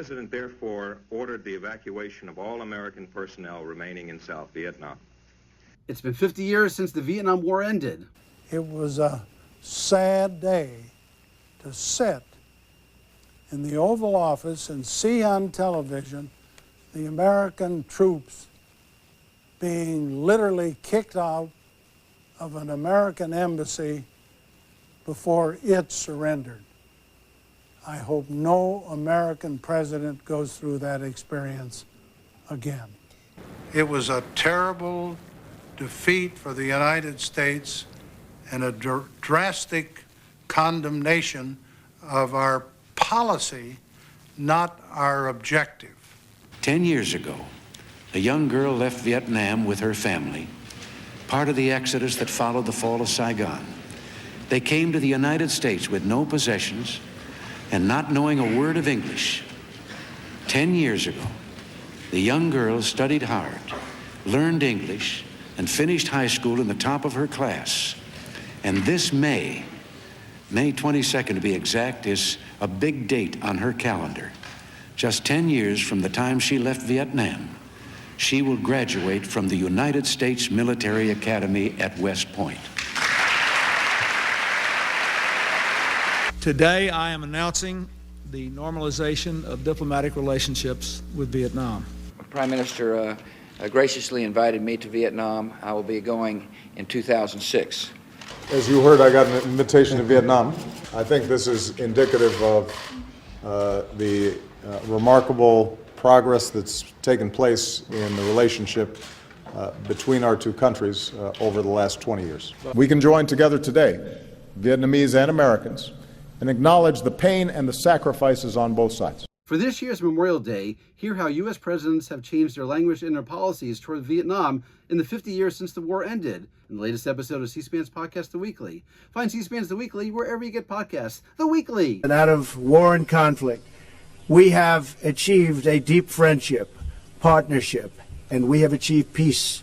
President therefore ordered the evacuation of all American personnel remaining in South Vietnam. It's been 50 years since the Vietnam War ended. It was a sad day to sit in the Oval Office and see on television the American troops being literally kicked out of an American embassy before it surrendered. I hope no American president goes through that experience again. It was a terrible defeat for the United States and a drastic condemnation of our policy, not our objective. 10 years ago, a young girl left Vietnam with her family, part of the exodus that followed the fall of Saigon. They came to the United States with no possessions and not knowing a word of English. 10 years ago, the young girl studied hard, learned English, and finished high school in the top of her class. And this May 22nd to be exact, is a big date on her calendar. Just 10 years from the time she left Vietnam, she will graduate from the United States Military Academy at West Point. Today, I am announcing the normalization of diplomatic relationships with Vietnam. The Prime Minister graciously invited me to Vietnam. I will be going in 2006. As you heard, I got an invitation to Vietnam. I think this is indicative of the remarkable progress that's taken place in the relationship between our two countries over the last 20 years. We can join together today, Vietnamese and Americans, and acknowledge the pain and the sacrifices on both sides. For this year's Memorial Day, hear how U.S. presidents have changed their language and their policies toward Vietnam in the 50 years since the war ended, in the latest episode of C-SPAN's podcast, The Weekly. Find C-SPAN's The Weekly wherever you get podcasts. The Weekly! And out of war and conflict, we have achieved a deep friendship, partnership, and we have achieved peace